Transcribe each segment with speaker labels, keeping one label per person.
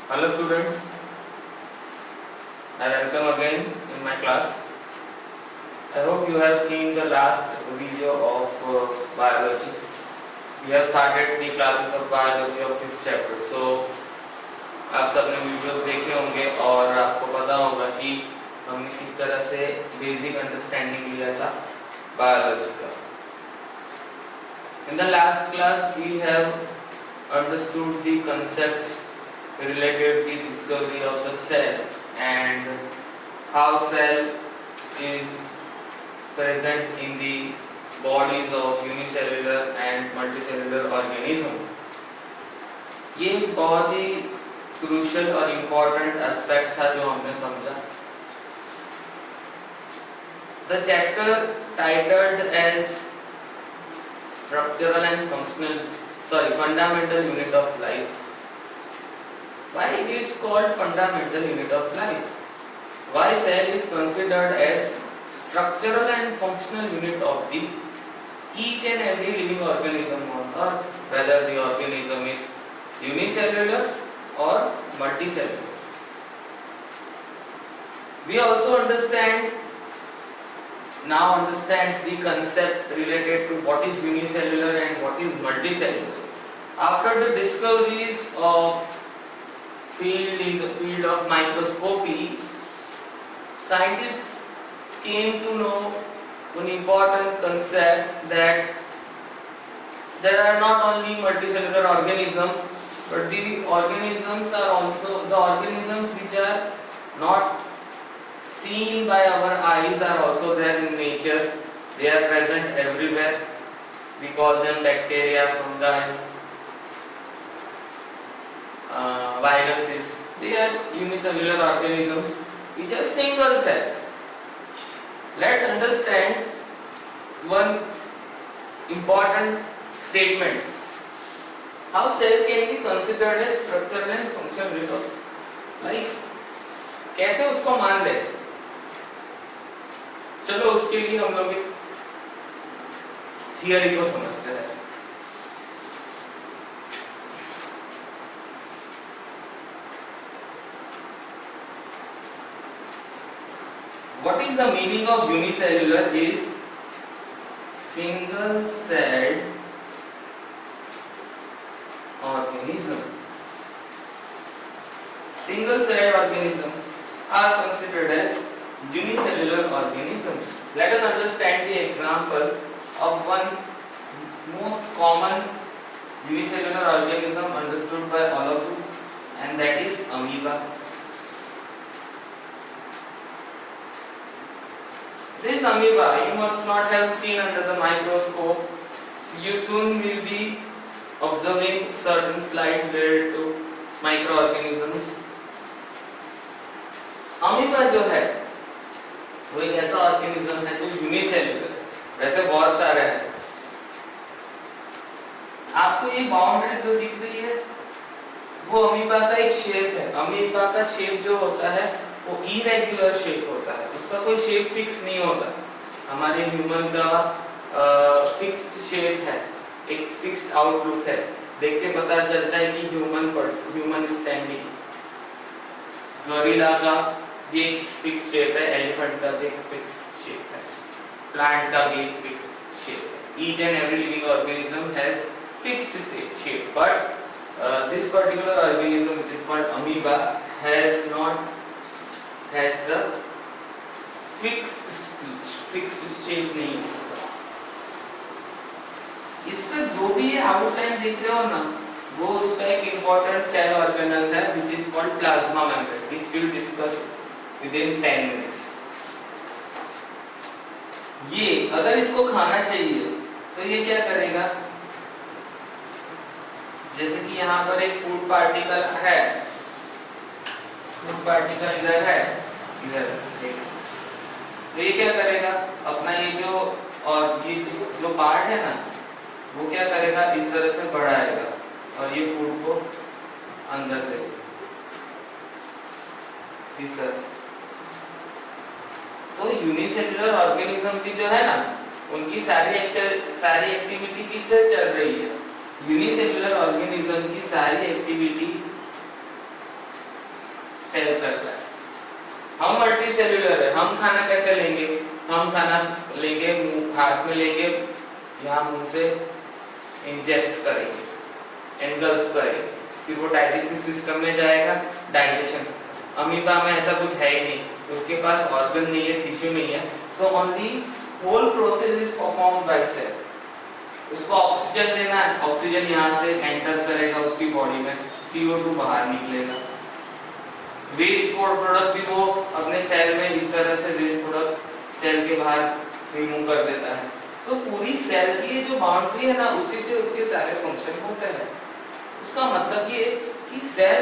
Speaker 1: Hello students, I welcome again in my class. I hope you have seen the last video of biology. We have started the classes of biology of 5th chapter. So आप सबने videos देखे होंगे और आपको पता होगा कि हमने किस तरह से बेसिक अंडरस्टैंडिंग लिया था बायोलॉजी का. In the last class we have understood the concepts related to the discovery of the cell and how cell is present in the bodies of unicellular and multicellular organism. ये एक बहुत ही crucial और important aspect था जो हमने समझा. The chapter titled as structural and fundamental unit of life. Why it is called fundamental unit of life? Why cell is considered as structural and functional unit of the each and every living organism on earth, whether the organism is unicellular or multicellular. We also understands the concept related to what is unicellular and what is multicellular. After the discoveries of in the field of microscopy, scientists came to know an important concept that there are not only multicellular organisms, but the organisms are also the organisms which are not seen by our eyes are also there in nature. They are present everywhere. We call them bacteria, fungi, viruses. They are unicellular organisms which are single cell. Let's understand one important statement. How cell can be considered as structural and functional unit of life? कैसे उसको मान ले? चलो उसके लिए हम लोग एक थियरी को समझते हैं. What is the meaning of unicellular is single celled organism. Single celled organisms are considered as unicellular organisms. Let us understand the example of one most common unicellular organism understood by all of you, and that is amoeba. This amoeba you must not have seen under the microscope. You soon will be observing certain slides related to microorganisms. Amoeba जो है वो एक ऐसा organism है जो unicellular, वैसे बहुत सारे हैं. आपको ये बाउंड्री जो दिख रही है वो अमीबा का एक शेप है. अमीबा का शेप जो होता है वो इरेगुलर शेप होता है, उसका कोई शेप फिक्स नहीं होता. हमारे ह्यूमन का फिक्स्ड शेप है, एक फिक्स्ड आउटलुक है. देख के पता चलता है कि ह्यूमन स्टैंडिंग. गोरिल्ला का भी एक फिक्स शेप है, एलिफेंट का भी एक फिक्स शेप है, प्लांट का भी एक फिक्स शेप है. Each and every living organism has fixed shape, but this particular organism which is called amoeba has the fixed shape नहीं है. इसका जो भी ये आउटलाइन देख रहे हो ना, वो उसका एक इम्पोर्टेंट सेल ऑर्गेनल है which is called plasma membrane, which we'll discuss within 10 minutes. ये अगर इसको खाना चाहिए तो ये क्या करेगा? जैसे कि यहाँ पर एक फूड पार्टिकल है, फूड पार्टिकल इधर है, इधर तो ये क्या करेगा? अपना ये जो पार्ट है ना, वो क्या करेगा? इस तरह से बढ़ाएगा और ये फूड को अंदर लेगा इस तरह से. तो यूनिसेल्युलर ऑर्गेनिज्म की जो है ना, उनकी सारी एक्टिविटी किससे चल रही है? यूनिसेल्युलर ऑर्गेनिज्म की सारी एक्टिविटी यूनिसेल्युलर है। हम खाना कैसे लेंगे? हम खाना लेंगे, मुंह हाथ में लेंगे, यहाँ मुंह से इंजेस्ट करेंगे, एनगल्फ करेंगे, फिर वो डाइजेस्टिव सिस्टम में जाएगा, डाइजेशन। अमीबा में ऐसा कुछ है ही नहीं, उसके पास ऑर्गन नहीं है, टिश्यू नहीं है, so only whole process is performed by cell. उसको ऑक्सीजन लेना है, ऑक्सीजन यहाँ से एंटर करेगा उसकी बॉडी में, CO2 बाहर निकलेगा। वेस्ट प्रोडक्ट भी वो अपने सेल में इस तरह से वेस्ट प्रोडक्ट सेल के बाहर रिमूव कर देता है। तो पूरी सेल की ये जो बाउंड्री है ना, उसी से उसके सारे फंक्शन होते हैं। उसका मतलब ये कि cell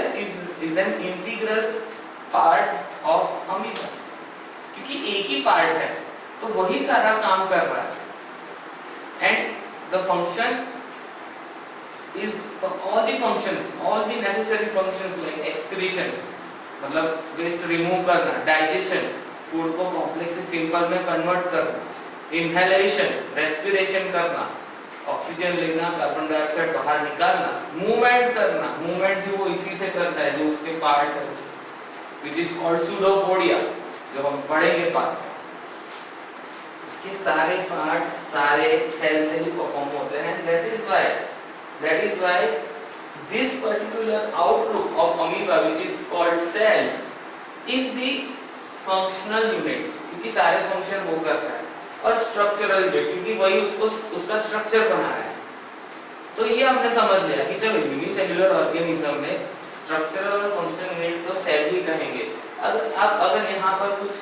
Speaker 1: is an integral part of amoeba, क्योंकि एक ही पार्ट है तो वही सारा काम कर रहा है। And the function is all the functions, all the necessary functions like excretion, मतलब वेस्ट रिमूव करना, डाइजेशन, फूड को कॉम्प्लेक्स से सिंपल में कन्वर्ट करना, इनहेलेशन, रेस्पिरेशन करना, ऑक्सीजन लेना, कार्बन डाइऑक्साइड बाहर निकालना, मूवमेंट करना, मूवमेंट भी वो इसी से करता है जो उसके पार्ट है, which is called pseudopodia, जो हम पढ़ेंगे पार्ट में। ये सारे पार्ट्स सारे सेल से ही परफॉर्म होते हैं। that is why this particular outlook of amoeba which is called cell is the functional unit, क्योंकि सारे फंक्शन वो करता है, और स्ट्रक्चरल यूनिट क्योंकि वही उसका स्ट्रक्चर बना रहा है। तो ये हमने समझ लिया कि चलो यूनिसेल्युलर ऑर्गेनिज्म में स्ट्रक्चरल और फंक्शनल यूनिट तो सेल ही कहेंगे। अगर यहाँ पर कुछ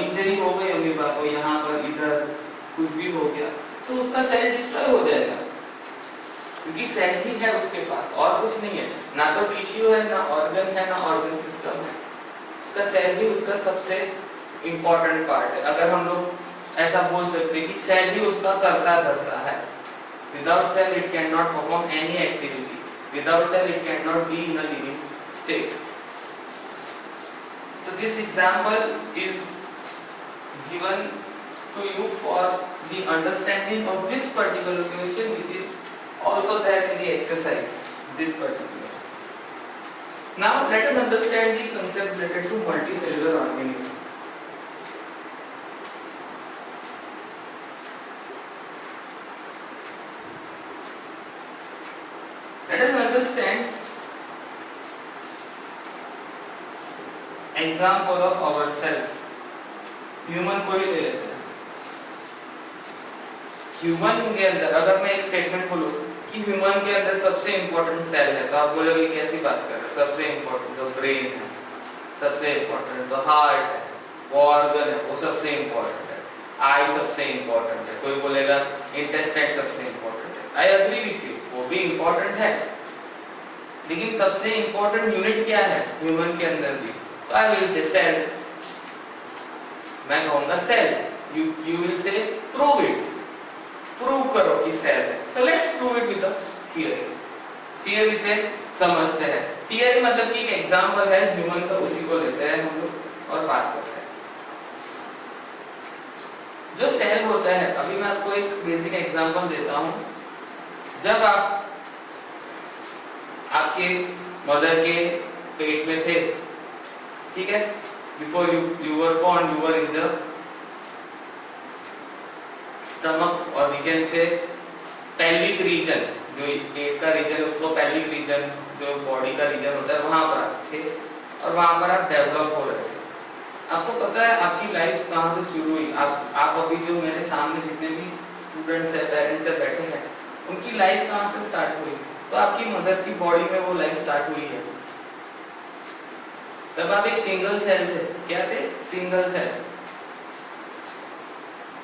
Speaker 1: इंजरी हो गई अमीबा को, यहाँ पर इधर कुछ भी हो गया, तो उसका सेल डिस्ट्रॉय हो जाएगा, क्योंकि सेल ही है उसके पास, और कुछ नहीं है, ना तो टिश्यू है, ना ऑर्गन है, ना ऑर्गन सिस्टम है। उसका सेल ही उसका सबसे इंपॉर्टेंट पार्ट है। अगर हम लोग ऐसा बोल सकते हैं कि सेल ही उसका करता धरता है। Without cell it can not perform any activity, without cell it can not be in a living state. So this example is given to you for the understanding of this particular question, which is also there in the exercise, this particular. Now let us understand the concept related to multicellular organism. Let us understand example of our cells. Human को ही ले लेते हैं। Human के अंदर अगर मैं एक स्टेटमेंट बोलूं कि ह्यूमन के अंदर सबसे इंपॉर्टेंट सेल है, तो आप बोलोगे कैसी बात कर रहे हैं? सबसे इंपॉर्टेंट तो ब्रेन है, सबसे इंपॉर्टेंट तो हार्ट है, वो ऑर्गन है वो सबसे इंपॉर्टेंट है, आई सबसे इंपॉर्टेंट है, कोई बोलेगा इंटेस्टाइन सबसे इंपॉर्टेंट है। आई एग्री विथ यू, वो भी इंपॉर्टेंट है, लेकिन सबसे इंपॉर्टेंट यूनिट क्या है ह्यूमन के अंदर भी? तो आई विल से सेल, मैं कहूंगा cell, you will say prove it, prove करो कि सेल है। So let's prove it with a theory. Theory से समझते हैं। थियरी मतलब कि एक एग्जांपल है ह्यूमन का, उसी को लेते हैं हम लोग और बात करते हैं। जो सेल होता है, अभी मैं आपको एक बेसिक एग्जांपल देता हूं। जब आपके मदर के पेट में थे, ठीक है, before you were born, you were in the stomach, और we can say pelvic region, जो पेट का रीजन है उसको पेल्विक रीजन, जो बॉडी का रीजन होता है, वहां पर आप थे और वहां पर आप डेवलप हो रहे थे। आपको पता है आपकी लाइफ कहाँ से शुरू हुई? आप अभी जो मेरे सामने जितने भी स्टूडेंट्स है, पेरेंट्स है, बैठे हैं, उनकी लाइफ कहाँ से स्टार्ट हुई? तो आपकी मदर की बॉडी में वो लाइफ स्टार्ट हुई है। तब आप एक सिंगल सेल थे। क्या थे? Single cell.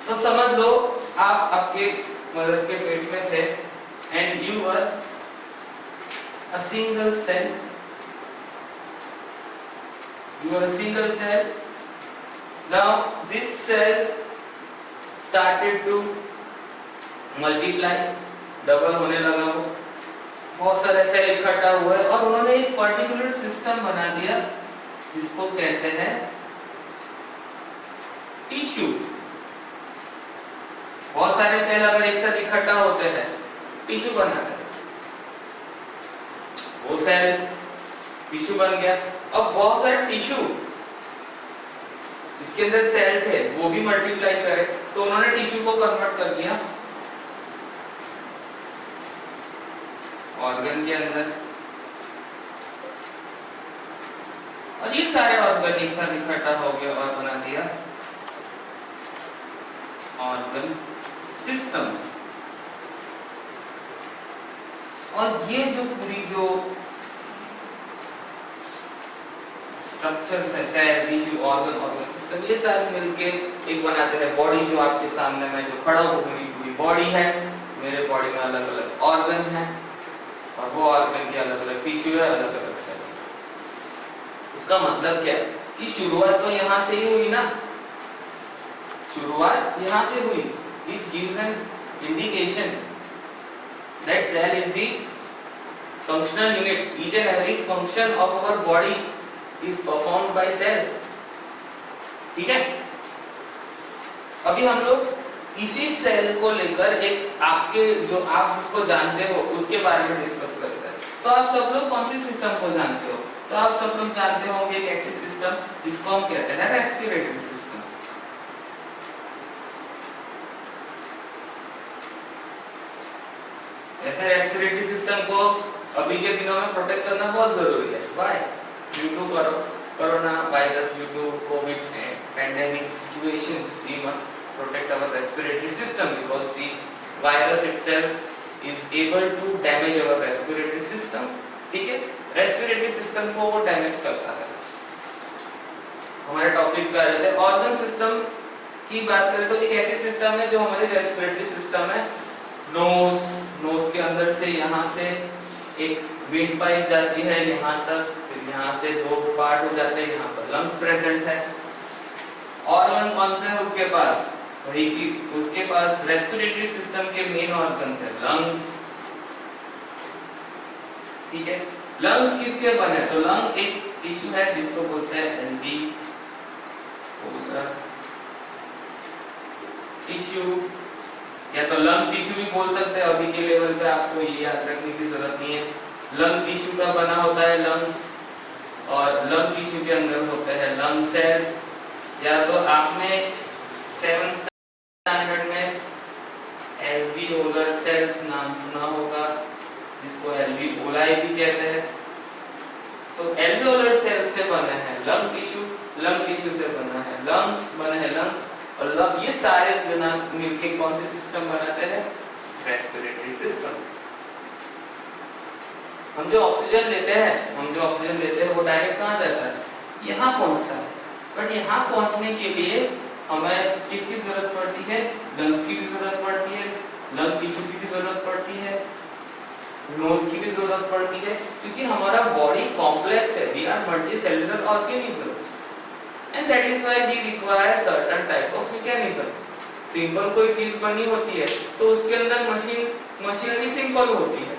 Speaker 1: तो समझ लो आप आपके मदर के पेट में थे and you were a single cell, you are a single cell. Now this cell started to multiply, double होने लगा, वो बहुत सारे सेल इकट्ठा हुए और उन्होंने एक पर्टिकुलर सिस्टम बना दिया जिसको कहते हैं टिश्यू। बहुत सारे सेल अगर एक साथ इकट्ठा होते हैं टिश्यू बनाते हैं, वो सेल टिश्यू बन गया। अब बहुत सारे टिश्यू जिसके अंदर सेल थे वो भी मल्टीप्लाई करे, तो उन्होंने टिश्यू को कन्वर्ट कर दिया ऑर्गन के अंदर, और ये सारे ऑर्गन एक साथ इकट्ठा हो गया और बना दिया ऑर्गन सिस्टम। और ये जो पूरी जो स्ट्रक्चर्स है, cell, tissue, organ, organ system, ये सारे मिलके एक बनाते हैं बॉडी। जो आपके सामने मैं जो खड़ा हूँ मेरी पूरी बॉडी है, मेरे बॉडी में अलग अलग ऑर्गन है और वो ऑर्गन के अलग अलग टिश्यू है, अलग अलग सेल्स। उसका मतलब क्या है कि शुरुआत तो यहाँ से ही हुई ना, शुरुआत यहाँ से हुई, which gives an indication that cell is the functional unit. Each and every function of our body is performed by cell. ठीक है, अभी हम लोग इसी सेल को लेकर एक आपके जो आप जिसको जानते हो उसके बारे में डिस्कस करते हैं। तो आप सब लोग कौन सी सिस्टम को जानते हो? तो आप सब लोग जानते होंगे एक ऐसी सिस्टम जिसको हम कहते हैं रेस्पिरेटरी सिस्टम। ऐसे रेस्पिरेटरी सिस्टम को अभी के दिनों में प्रोटेक्ट करना बहुत जरूरी है। Why? Due to corona virus, due to covid pandemic situations, we must protect our respiratory system because the virus itself is able to damage our respiratory system. ठीक है, रेस्पिरेटरी सिस्टम को वो डैमेज करता है। हमारे टॉपिक पे आ जाते हैं ऑर्गन सिस्टम की बात करें तो एक ऐसी सिस्टम है जो हमारी रेस्पिरेटरी सिस्टम है। नोज के अंदर से यहाँ से एक विंड पाइप जाती है यहाँ तक, फिर यहाँ से दो पार्ट हो जाते हैं, यहाँ पर लंग्स प्रेजेंट है। ऑर्गन कौन से है उसके पास? वही कि उसके पास रेस्पिरेटरी सिस्टम के मेन ऑर्गन्स है लंग्स। ठीक है, लंग्स किसके बने? तो लंग एक टिश्यू है जिसको बोलते हैं एल्वियोलर टिश्यू, या तो लंग टिश्यू भी बोल सकते हैं। अभी के लेवल पे आपको ये याद रखने की जरूरत नहीं है। लंग टिश्यू का बना होता है लंग्स, और लंग टिश्यू के अंदर होते हैं लंग सेल्स। या तो आपने 7th स्टैंडर्ड में एल्वियोलर सेल्स नाम सुना होगा, जिसको एल्वियोलाई भी कहते हैं। तो एल्वियोलर सेल्स से बने हैं लंग टिश्यू से बना है लंग्स, बने हैं लंग्स, और ये सारे मिलके कौन से सिस्टम बनाते हैं? Respiratory system. हम जो ऑक्सीजन लेते हैं वो डायरेक्ट कहाँ जाता है? यहाँ पहुँचता है। बट यहाँ पहुँचने के लिए हमें किसकी जरूरत पड़ती है? लंग्स की भी जरूरत पड़ती है, लंग टिश्यू की भी जरूरत पड़ती है, नोज की भी जरूरत पड़ती है, क्योंकि हमारा बॉडी कॉम्प्लेक्स है। We are multicellular organisms and that is why we require certain type of mechanism. Simple कोई चीज बनी होती है तो उसके अंदर मशीनरी सिंपल होती है।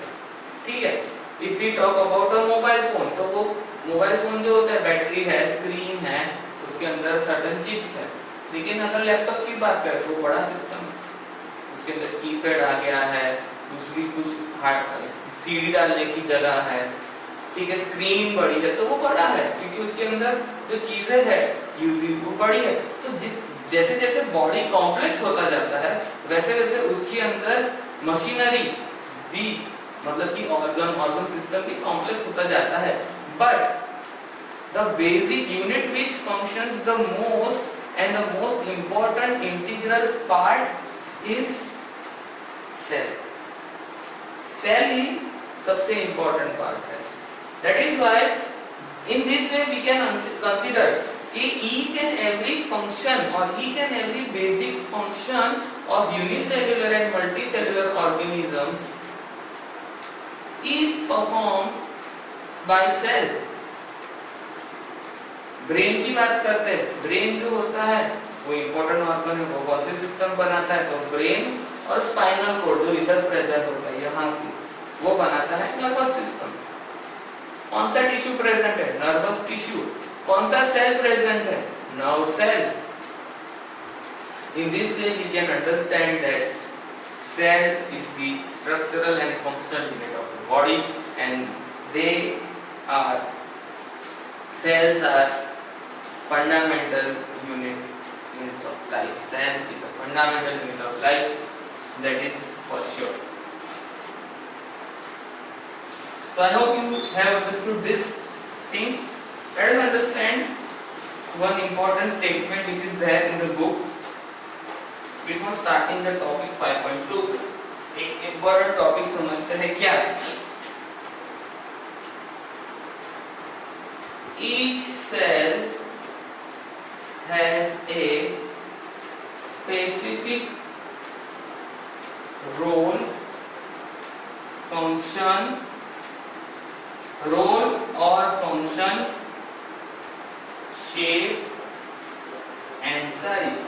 Speaker 1: ठीक है, if we talk about a mobile phone, तो वो मोबाइल फोन जो होता है बैटरी है, स्क्रीन है, उसके अंदर सर्टेन चिप्स है। लेकिन अगर लैपटॉप की बात करें तो बड़ा सिस्टम है, उसके अंदर कीपैड आ गया है, दूसरी कुछ सीडी डालने की जगह है। ठीक है, स्क्रीन बड़ी है तो वो बड़ा है, क्योंकि उसके अंदर जो चीजें है यूजिंग वो बड़ी है। तो जैसे जैसे बॉडी कॉम्प्लेक्स होता जाता है वैसे वैसे उसके अंदर मशीनरी भी, मतलब कि ऑर्गन सिस्टम भी कॉम्प्लेक्स होता जाता है। But the basic unit which functions the most and the most important integral part is cell. Cell ही सबसे important part है। That is why in this way we can consider कि each and every function or each and every basic function of unicellular and multicellular organisms is performed by cell. Brain की बात करते हैं, brain जो होता है वो इंपॉर्टेंट ऑर्गन है, वो कौन से सिस्टम बनाता है? तो ब्रेन और स्पाइनल कोड जो इधर प्रेजेंट होता है यहाँ से, वो बनाता है नर्वस सिस्टम। कौन सा टिश्यू प्रेजेंट है? Nervous tissue. कौन सा सेल प्रेजेंट है? Nerve cell. In this way we can understand that cell is the structural and functional unit of the body, and cells are fundamental units of life. Cell is a fundamental unit of life, that is for sure. So I hope you have understood this thing. Let us understand one important statement which is there in the book before starting the topic 5.2. एक important topic समझते हैं क्या? Each cell has a specific role, function, shape and size.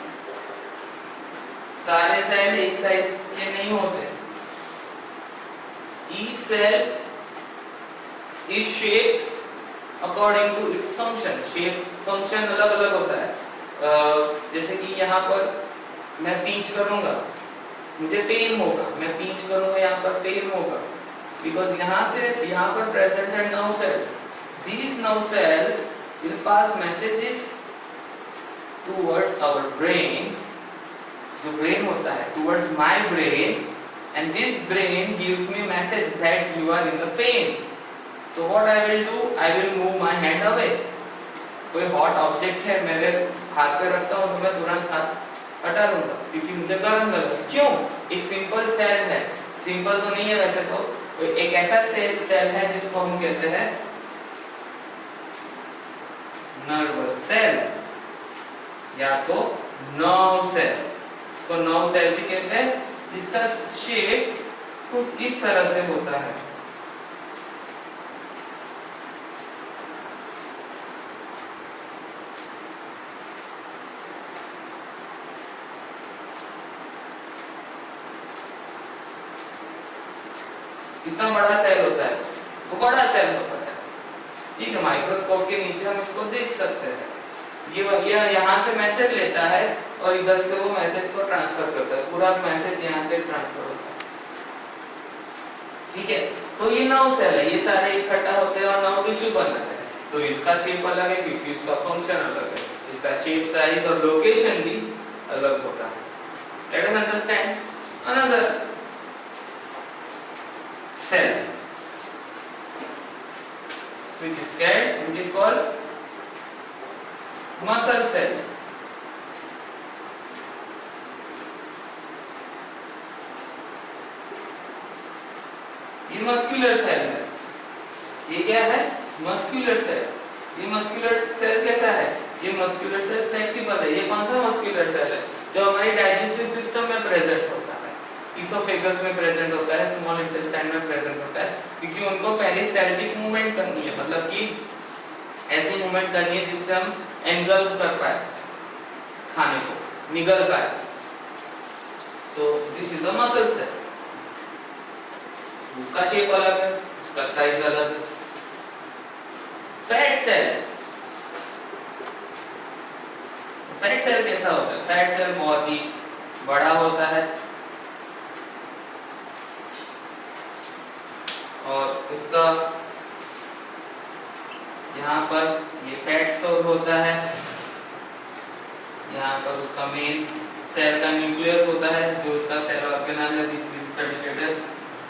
Speaker 1: सारे cell एक size के नहीं होते. Each cell is shaped according to its function. Shape function अलग अलग होता है. जैसे कि यहाँ पर मैं पिंच करूँगा, मुझे पेन होगा. मैं पिंच करूँगा, यहाँ पर पेन होगा. Because यहाँ से यहाँ पर present है nerve cells. These nerve cells will pass messages towards our brain. जो brain होता है, towards my brain, and this brain gives me message that you are in the pain. So what I will do? I will move my hand away. कोई hot object है मेरे हाथ पे रखता हूँ तो मैं तुरंत हाथ हटा लूँगा क्योंकि मुझे गर्म लगा. क्यों? एक simple cell है. Simple तो नहीं है वैसे तो. एक ऐसा सेल है जिसको हम कहते हैं नर्वस सेल या तो नर्व सेल. इसको नर्व सेल भी कहते हैं. इसका शेप कुछ इस तरह से होता है. इतना बड़ा सेल होता है, वो बड़ा सेल होता है. ठीक है, माइक्रोस्कोप के नीचे हम इसको देख सकते हैं. ये यहाँ से मैसेज लेता है और इधर से वो मैसेज को ट्रांसफर करता है. पूरा मैसेज यहाँ से ट्रांसफर होता है. ठीक है, तो ये नर्व सेल है. ये सारे इकट्ठा होते हैं और नर्व टिश्यू बनाते हैं. तो इसका शेप अलग है क्योंकि इसका फंक्शन अलग है. इसका शेप, साइज और लोकेशन भी अलग होता है. Let us understand another cell which is called muscle cell. ये मस्कुलर सेल है. ये क्या है? Muscular cell. ये मस्कुलर सेल कैसा है? ये मस्कुलर सेल फ्लेक्सिबल है. ये कौन सा मस्कुलर सेल है? जो हमारी डाइजेस्टिव सिस्टम में प्रेजेंट होता है. इसोफेगस में प्रेजेंट होता है, स्मॉल इंटेस्टाइन में प्रेजेंट होता है क्योंकि उनको पेरिस्टाल्टिक मूवमेंट करनी है. मतलब कि ऐसी मूवमेंट करनी है जिससे हम एंगल्फ कर पाए, खाने को निगल पाए. तो this is a muscle cell. उसका शेप अलग है, उसका साइज अलग है. Fat cell. फैट सेल कैसा होता है? फैट सेल बहुत ही बड़ा होता है और इसका यहाँ पर ये फैट स्टोर होता है. यहाँ पर उसका मेन सेल का न्यूक्लियस होता है जो उसका सेल ऑर्गेनल है.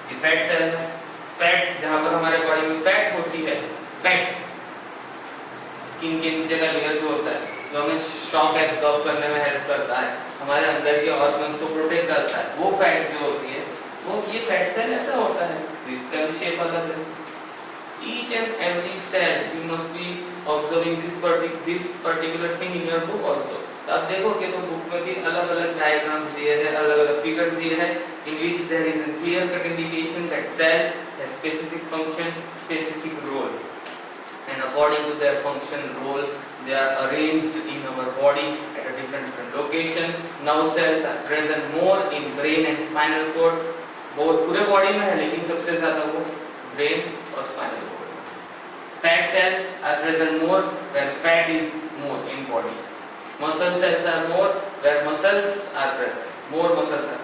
Speaker 1: ये फैट सेल है. फैट जहाँ पर हमारे बॉडी में फैट होती है, फैट स्किन के नीचे का लेयर जो होता है जो हमें शॉक एब्जॉर्ब करने में हेल्प करता है, हमारे अंदर के ऑर्गन्स को प्रोटेक्ट करता है, वो फैट जो होती है वो ये फैट सेल ऐसा होता है. तो इसका भी शेप अलग है. Each and every cell you must be observing this particular thing in your book also. तो आप देखोगे तो बुक में भी अलग अलग डायग्राम्स दिए हैं, अलग अलग फिगर्स दिए हैं in which there is a clear cut indication that cell has specific function, specific role, and according to their function role they are arranged in our body at a different location. Nerve cells are present more in brain and spinal cord. बहुत पूरे body में है लेकिन सबसे ज्यादा वो brain और spinal cord. Fat cell are present more where fat is more in body. Muscle cells are more where muscles are present, more muscles are.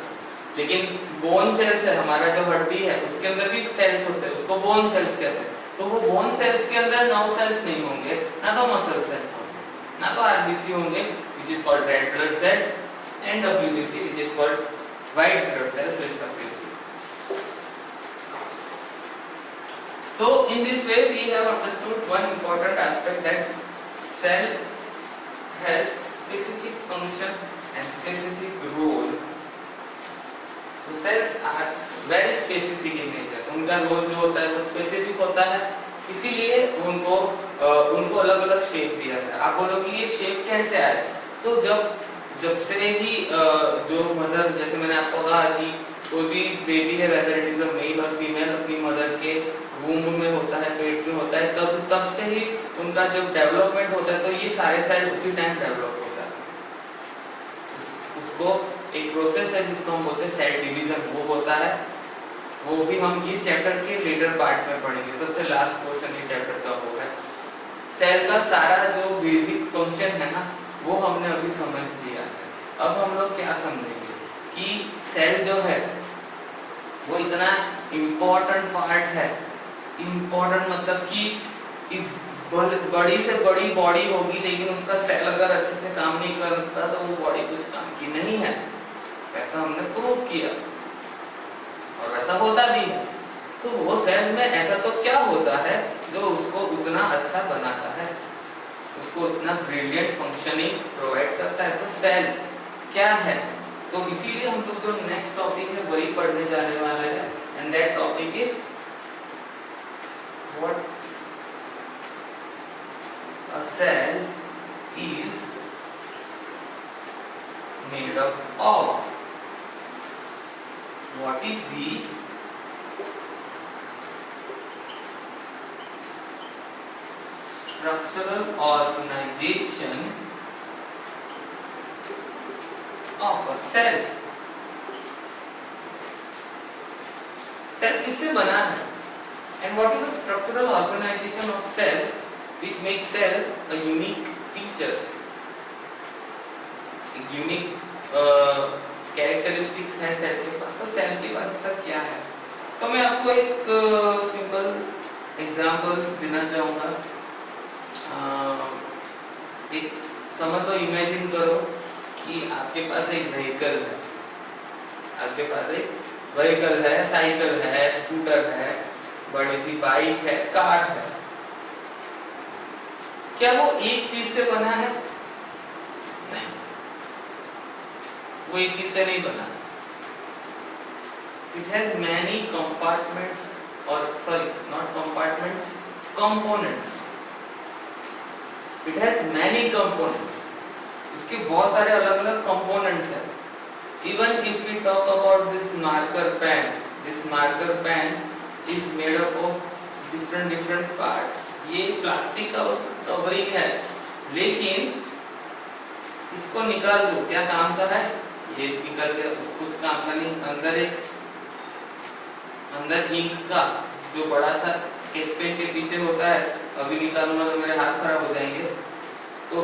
Speaker 1: लेकिन बोन सेल्स है, हमारा जो हड्डी है उसके अंदर भी सेल्स होते हैं, उसको बोन सेल्स कहते हैं. तो वो बोन सेल्स के अंदर नर्व सेल्स नहीं होंगे, ना तो मसल सेल्स होंगे, ना तो आरबीसी होंगे. which is called red blood cell, and WBC, which is called white blood cells respectively. So in this way we have understood one important aspect, that cell has specific function and specific role. So cells are very specific in nature. उनका role जो होता है वो specific होता है, इसीलिए उनको अलग अलग शेप दिया है। आप बोलोगे ये शेप कैसे आया? तो जब से ही जो मदर, जैसे मैंने आपको कहा कि कोई भी बेबी है, whether it is a male और फीमेल, अपनी मदर के वूम्ब में होता है, पेट में होता है, तब से ही उनका जब डेवलपमेंट होता है तो ये सारे सेल उसी टाइम डेवलप हो जाते हैं। उसको एक प्रोसेस है जिसको हम बोलते हैं सेल डिवीजन, वो होता है। वो भी हम ये चैप्टर के लेटर पार्ट में पढ़ेंगे। सबसे लास्ट पोर्शन इस चैप्टर का होगा। सेल का सारा जो बेसिक फंक्शन है ना, वो हमने अभी समझ लिया है। अब हम लोग क्या समझेंगे कि सेल जो है वो इतना इम्पोर्टेंट पार्ट है। इम्पोर्टेंट मतलब कि बड़ी से बड़ी बॉडी होगी, लेकिन उसका सेल अगर अच्छे से काम नहीं करता तो वो बॉडी कुछ काम की नहीं है। ऐसा हमने प्रूव किया और ऐसा होता भी है। तो वो सेल में ऐसा तो क्या होता है जो उसको उतना अच्छा बनाता है, उसको उतना ब्रिलियंट फंक्शनिंग प्रोवाइड करता है? तो सेल क्या है? तो इसीलिए हम लोग जो नेक्स्ट टॉपिक है वही पढ़ने जाने वाले हैं, and that topic is what a cell is made up of. What is the structural organization of a cell? Cell किससे बना है? And what is the structural organization of cell which makes cell a unique feature? एक unique characteristics है cell के पास। तो cell के पास ऐसा क्या है? तो मैं आपको एक सिंपल एग्जांपल देना चाहूँगा। एक समझ लो, इमेजिन करो कि आपके पास एक व्हीकल है। आपके पास एक व्हीकल है, साइकिल है, स्कूटर है, बड़ी सी बाइक है, कार है। क्या वो एक चीज से बना है? नहीं, वो एक चीज से नहीं बना। It has many compartments, or sorry, not compartments, components. It has many components. इसके बहुत सारे अलग-अलग components हैं। Even if we talk about this marker pen is made up of different parts. ये प्लास्टिक का उसका कवरिंग है, लेकिन इसको निकाल दो, क्या काम का है? ये निकल के कुछ काम का नहीं। अंदर इंक का जो बड़ा सा स्केच पेन के पीछे होता है, अभी निकालूंगा तो मेरे हाथ खराब हो जाएंगे। तो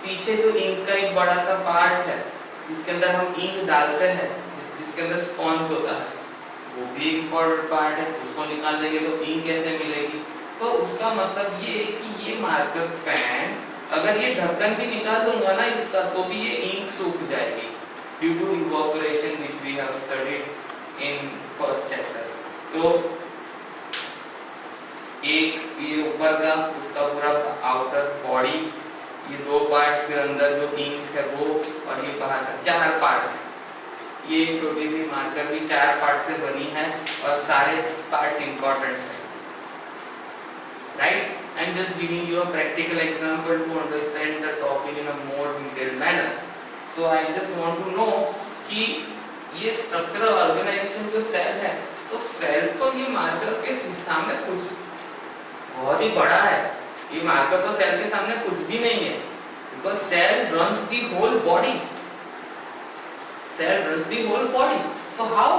Speaker 1: पीछे जो इंक का एक बड़ा सा पार्ट है जिसके अंदर हम इंक डालते हैं, जिसके अंदर स्पॉन्ज होता है, वो भी इम्पोर्टेंट पार्ट है। उसको निकाल देंगे तो इंक कैसे मिलेगी? तो उसका मतलब ये है कि ये मार्कर पेन, अगर ये ढक्कन भी निकाल दूंगा ना इसका, तो भी ये इंक सूख जाएगी due to evaporation which we have studied in first chapter. तो एक ये ऊपर का उसका पूरा आउटर बॉडी, ये दो पार्ट, फिर अंदर जो इंक है वो, और ये बाहर का 4 पार्ट। ये छोटी सी मार्कर भी 4 पार्ट से बनी है और सारे पार्ट्स इंपॉर्टेंट है। Right? I'm just giving you a practical example to understand the topic in a more detailed manner. So I just want to know कि ये structural organization जो सेल है, तो सेल तो ये मार्कर के सामने कुछ बहुत ही बड़ा है। ये मार्कर तो सेल के सामने कुछ भी नहीं है, because cell runs the whole body. Cell runs the whole body. So how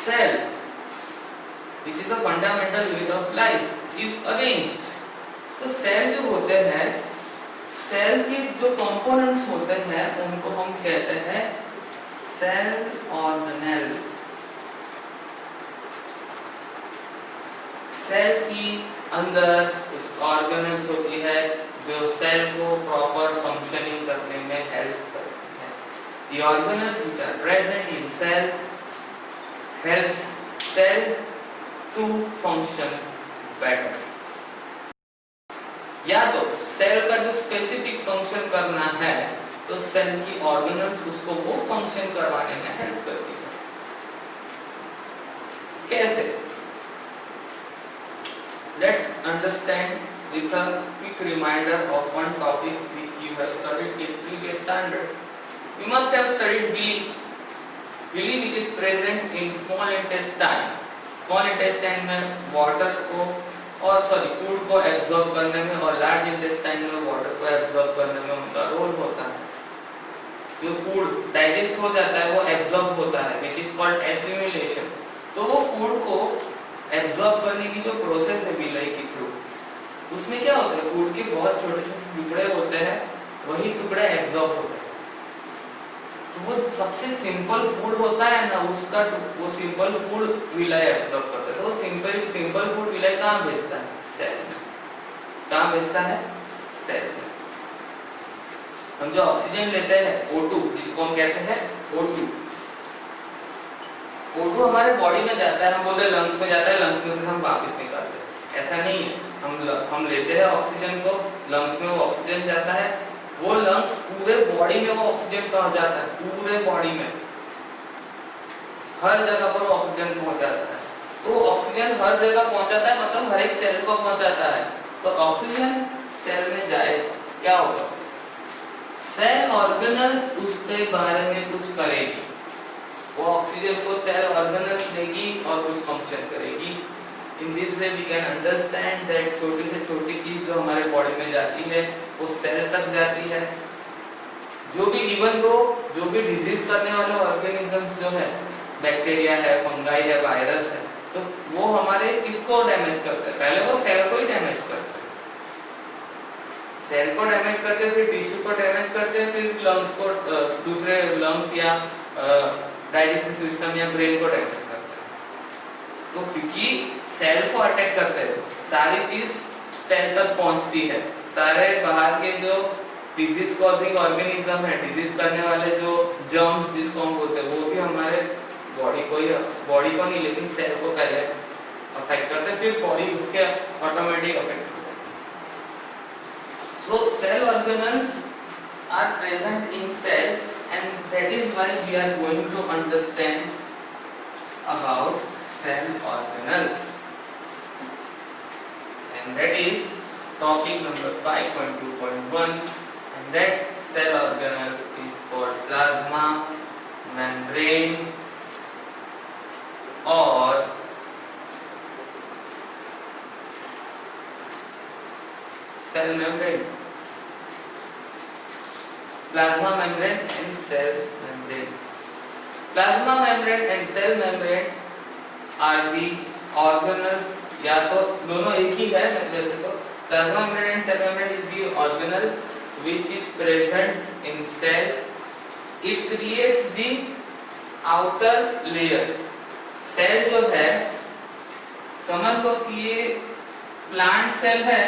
Speaker 1: cell, which is a fundamental unit of life, is arranged? तो सेल जो होते हैं, सेल के जो कंपोनेंट्स होते हैं उनको हम कहते हैं सेल ऑर्गेनेल्स। सेल की अंदर कुछ ऑर्गेनेल्स होती है जो सेल को प्रॉपर फंक्शनिंग करने में हेल्प करती है। the organelles which are present in cell helps cell to function better. या तो सेल का जो स्पेसिफिक फंक्शन करना है तो सेल की ऑर्गेनल्स उसको वो फंक्शन करवाने में हेल्प करती है। कैसे? Let's understand with a quick reminder of one topic which you have studied in previous standards. You must have studied villi. Villi which is present in small intestine. Small intestine में water को और food को absorb करने में और large intestine में water को absorb करने में उनका रोल होता है। जो फूड डाइजेस्ट हो जाता है वो एब्जॉर्ब होता है व्हिच इज कॉल्ड एसिमिलेशन। तो वो फूड को एब्जॉर्ब करने की जो प्रोसेस है विलाई के थ्रू, उसमें क्या होता है, फूड के बहुत छोटे छोटे टुकड़े होते हैं, वही टुकड़े एब्जॉर्ब होते हैं। तो वो सबसे सिंपल फूड होता है ना, उसका वो सिंपल फूड विलाई एब्जॉर्ब करता है। तो वो सिंपल फूड विलाई कहाँ भेजता है? सेल में। कहाँ भेजता है? सेल में। हम जो ऑक्सीजन लेते हैं O2 जिसको हम कहते हैं O2, O2 हमारे बॉडी में जाता है, हम बोलते हैं लंग्स में जाता है, लंग्स में से हम वापस निकालते हैं। ऐसा नहीं है, हम लेते हैं ऑक्सीजन तो लंग्स में वो ऑक्सीजन जाता है, वो लंग्स पूरे बॉडी में वो ऑक्सीजन पहुंच जाता है, पूरे बॉडी में हर जगह पर ऑक्सीजन पहुंच जाता है। तो ऑक्सीजन हर जगह पहुंचाता है मतलब हर एक सेल को पहुंचाता है। तो ऑक्सीजन सेल में जाए क्या होगा? सेल ऑर्गेनल्स उसके बारे में कुछ करेगी, वो ऑक्सीजन को सेल ऑर्गेनल्स देगी और कुछ फंक्शन करेगी। In this way we can understand that छोटी से छोटी चीज जो हमारे बॉडी में जाती है वो सेल तक जाती है। जो भी इवन वो जो भी डिजीज करने वाले ऑर्गेनिजम्स जो है, बैक्टीरिया है, फंगाई है, वायरस है, तो वो हमारे किसको डैमेज करते हैं? पहले वो सेल को ही डैमेज करते हैं, सेल को डैमेज करते हैं, फिर टिश्यू को डैमेज करते हैं, फिर लंग्स को, दूसरे लंग्स या डाइजेस्टिव सिस्टम या ब्रेन को डैमेज करते हैं। तो क्योंकि सेल को अटैक करते हैं, सारी चीज सेल तक पहुंचती है, सारे बाहर के जो डिजीज कॉजिंग ऑर्गेनिज्म है, डिजीज करने वाले जो जर्म्स जिसको हम बोलते हैं, वो भी हमारे बॉडी को नहीं लेकिन सेल को पहले अफेक्ट करते हैं, फिर बॉडी उसके ऑटोमेटिक अफेक्ट होता है। So cell organelles are present in cell and that is why we are going to understand about cell organelles, and that is topic number 5.2.1, and that cell organelle is called plasma membrane or cell membrane. Plasma membrane and cell membrane. Plasma membrane and cell membrane are the organelles, या तो दोनों एक ही है वैसे तो। Plasma membrane and cell membrane is the organelle which is present in cell. It creates the outer layer. Cell जो है, समझ लो कि ये प्लांट सेल है,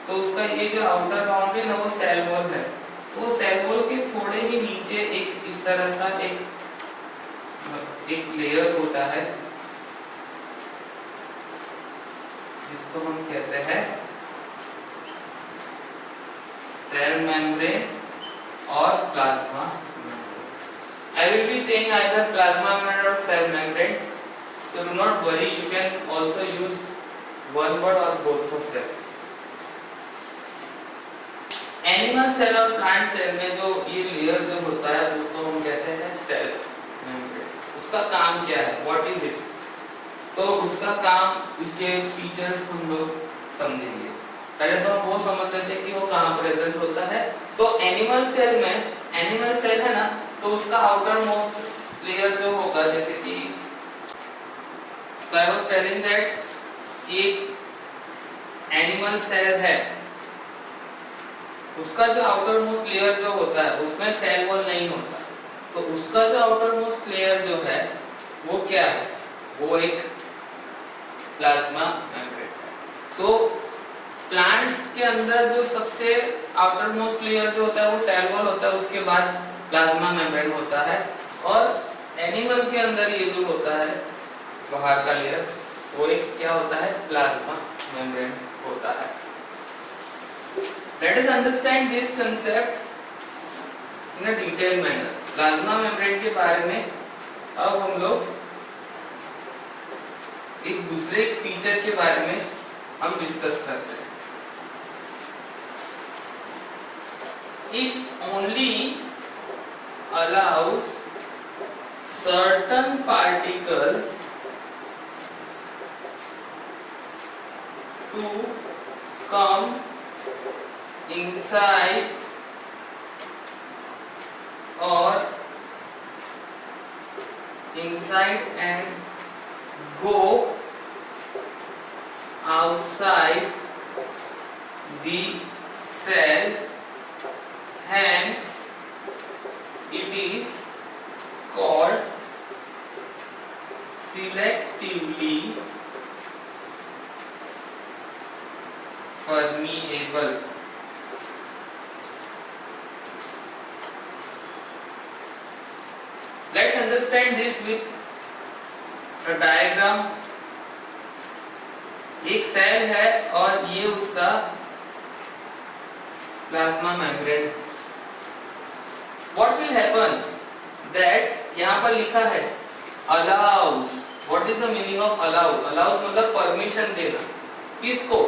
Speaker 1: तो उसका ये जो आउटर बाउंड्री ना वो सेल वॉल है। वो सेल वॉल के थोड़े ही नीचे एक इस तरह का एक लेयर होता है जिसको हम कहते हैं सेल मेम्ब्रेन और plasma membrane. I will be saying either plasma membrane or cell membrane, so do not worry, you can also use one word or both of them. Animal cell और plant cell में जो ये layer जो होता है उसको हम कहते हैं सेल मेम्ब्रेन। उसका काम क्या है? What is it? तो उसका काम, उसके फीचर्स हम लोग समझेंगे। पहले तो हम वो समझ लेते हैं कि वो कहाँ प्रेजेंट होता है। तो एनिमल सेल में, एनिमल सेल है ना, तो उसका आउटर मोस्ट लेयर जो होगा, जैसे कि I was telling that एक एनिमल सेल है, उसका जो आउटर मोस्ट लेयर जो होता है उसमें सेल वॉल नहीं होता, तो उसका जो आउटर मोस्ट लेयर जो है वो क्या है? वो एक प्लाज्मा मेम्ब्रेन है। सो प्लांट्स के अंदर जो सबसे आउटर मोस्ट लेयर जो होता है वो सेल वॉल होता है, उसके बाद प्लाज्मा मेम्ब्रेन होता है। और एनिमल के अंदर ये जो होता है बाहर का लेयर, वो एक क्या होता है, प्लाज्मा मेम्ब्रेन होता है। Let us understand this concept in a detailed manner. Plasma membrane के बारे में अब हम लोग एक दूसरे फीचर के बारे में हम डिस्कस करते हैं। It only allows certain particles to come inside and go outside the cell, hence it is called selectively permeable. Let's understand this with a diagram. एक सेल है और ये उसका plasma membrane. What will happen that यहाँ पर लिखा है allows. What is the meaning of allows? Allows मतलब परमिशन देना। किसको?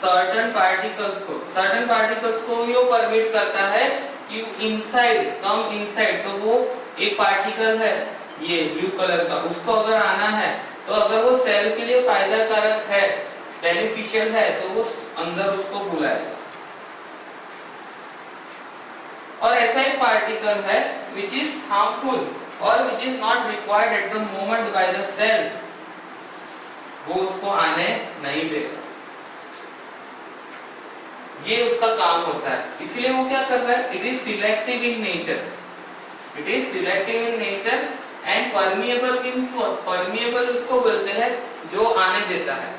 Speaker 1: Certain particles को। Certain particles को ये परमिट करता है कि inside, come inside। तो वो एक पार्टिकल है ये ब्लू कलर का, उसको अगर आना है तो अगर वो सेल के लिए फायदा कारक है, बेनिफिशियल है, तो वो अंदर उसको बुलाएगा। और ऐसा एक पार्टिकल है which is harmful और which is not required at the moment by the cell, वो उसको आने नहीं देगा। ये उसका काम होता है। इसलिए वो क्या कर रहा है? It is selective in nature. It is selective in nature and permeable means what? Permeable उसको बोलते हैं जो आने देता है।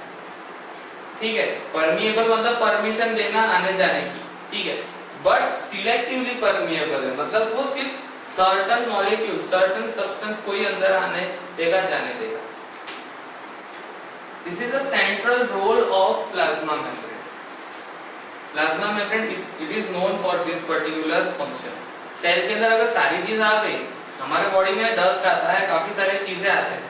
Speaker 1: ठीक है, परमिएबल मतलब परमिशन देना आने जाने की। ठीक है, बट सिलेक्टिवली परमिएबल है मतलब वो सिर्फ सर्टेन मॉलिक्यूल, सर्टेन सब्सटेंस को ही अंदर आने देगा, जाने देगा। This is the central role of plasma membrane. Plasma membrane it is known for this particular function. Cell के अंदर अगर सारी चीज आ गई, हमारे बॉडी में डस्ट आता है, काफी सारी चीजें आते हैं,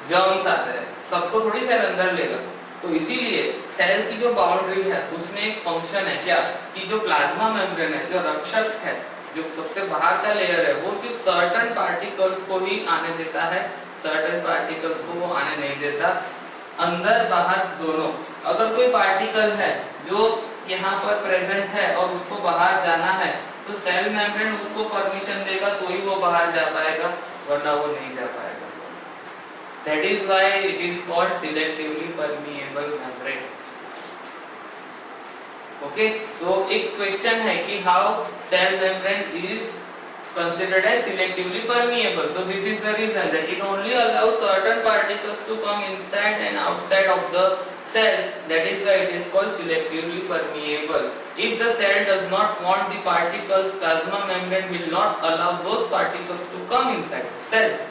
Speaker 1: जर्म्स आते हैं, सबको थोड़ी सेल अंदर लेगा। तो इसीलिए सेल की जो बाउंड्री है उसमें एक फंक्शन है क्या, कि जो प्लाज्मा मेम्ब्रेन है, जो रक्षक है, जो सबसे बाहर का लेयर है, वो सिर्फ सर्टेन पार्टिकल्स को ही आने देता है, सर्टेन पार्टिकल्स को वो आने नहीं देता, अंदर बाहर दोनों। अगर कोई पार्टिकल है जो यहाँ पर प्रेजेंट है और उसको बाहर जाना है, तो सेल मेम्ब्रेन उसको परमिशन देगा तो ही वो बाहर जा पाएगा, वरना वो नहीं जा पाएगा। That is why it is called selectively permeable membrane. Okay, so एक क्वेश्चन है कि how cell membrane is considered as selectively permeable. So this is the reason that it only allows certain particles to come inside and outside of the cell. That is why it is called selectively permeable. If the cell does not want the particles, plasma membrane will not allow those particles to come inside the cell.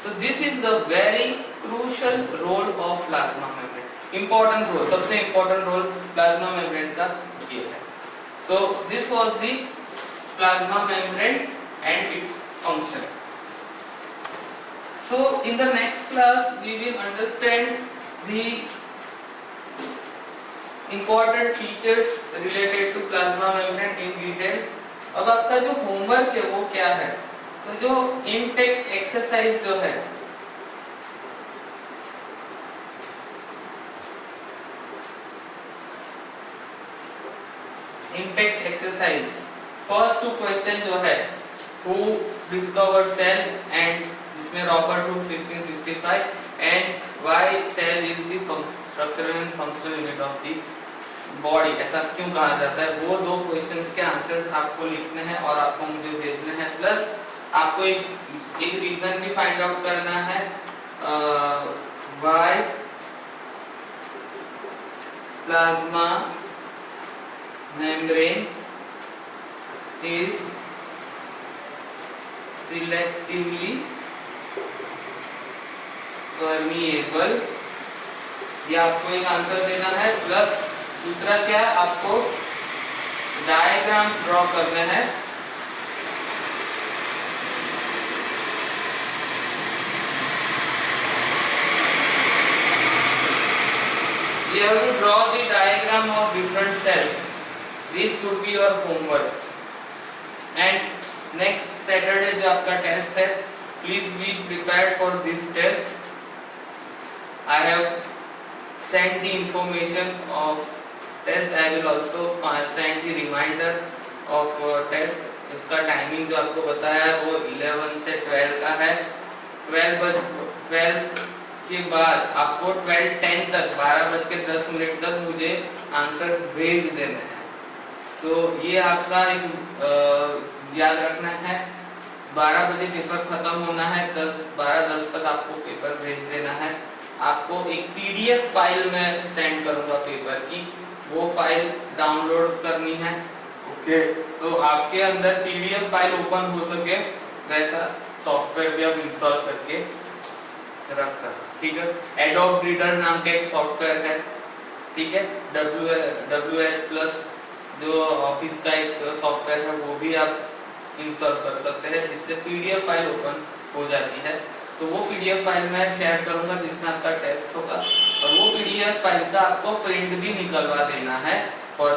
Speaker 1: So this is the very crucial role of plasma membrane. Important role, सबसे important role plasma membrane का ये है. So this was the plasma membrane and its function. So in the next class we will understand the important features related to plasma membrane in detail. अब आपका जो homework है वो क्या है? तो जो इन टेक्स्ट एक्सरसाइज जो है, in text exercise first 2 question जो है, हु डिस्कवर्ड सेल एंड जिसमें Robert Hooke 1665 and why cell is the structural and functional unit of the body, ऐसा क्यों कहा जाता है, वो 2 क्वेश्चंस के आंसर्स आपको लिखने हैं और आपको मुझे भेजने हैं। प्लस आपको एक रीजन भी फाइंड आउट करना है, why plasma membrane is selectively permeable, ये आपको एक आंसर देना है। प्लस दूसरा क्या है, आपको डायग्राम ड्रॉ करना है। You have to draw the diagram of different cells. This would be your homework. And next Saturday जो आपका टेस्ट है, please be prepared for this test. I have sent the information of test. I will also send the reminder of test. इसका timing जो आपको बताया है वो 11 से 12 का है। 12 के बाद आपको 12:10 तक 12:10 तक मुझे आंसर्स भेज देने हैं। सो ये आपका एक याद रखना है। 12 बजे पेपर खत्म होना है, 12:10 तक आपको पेपर भेज देना है। आपको एक पीडीएफ फाइल में सेंड करूंगा पेपर की, वो फाइल डाउनलोड करनी है। ओके, तो आपके अंदर पीडीएफ फाइल ओपन हो सके वैसा सॉफ्टवेयर भी आप इंस्टॉल करके रखता, ठीक है। एडोब रीडर नाम का एक सॉफ्टवेयर है, ठीक है। WS+ जो ऑफिस का एक सॉफ्टवेयर है वो भी आप इंस्टॉल कर सकते हैं, जिससे पीडीएफ फाइल ओपन हो जाती है। तो वो पीडीएफ फाइल मैं शेयर करूंगा जिसमें आपका टेस्ट होगा, और वो पीडीएफ फाइल का आपको प्रिंट भी निकलवा देना है फॉर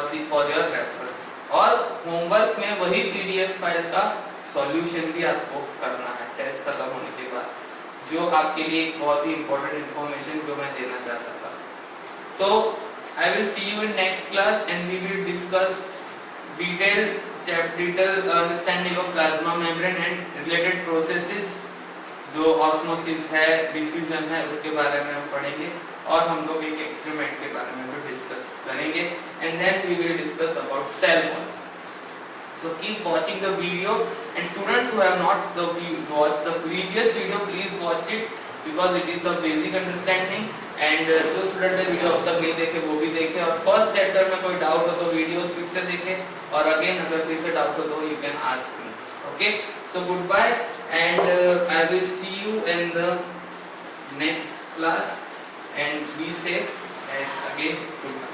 Speaker 1: योर रेफरेंस। और होमवर्क में वही पीडीएफ फाइल का सॉल्यूशन भी आपको करना है टेस्ट खत्म होने के बाद, जो आपके लिए एक बहुत ही इंपॉर्टेंट इंफॉर्मेशन जो मैं देना चाहता था। So I will see you in next class and we will discuss detail understanding of plasma membrane and related processes, जो ऑस्मोसिस है, डिफ्यूजन है, उसके बारे में हम पढ़ेंगे, और हम लोग एक एक्सपेरिमेंट के बारे में भी डिस्कस करेंगे, and then we will discuss about cell wall. So keep watching the video, and students who have not watched the previous video, please watch it because it is the basic understanding. And जो student ने video अब तक नहीं देखे वो भी देखे, और फर्स्ट चैप्टर में कोई डाउट हो तो वीडियोस फिर से देखे, और अगेन अगर फिर से डाउट हो तो you can ask me. Okay, so good bye and I will see you in the next class, and be safe, and again good bye.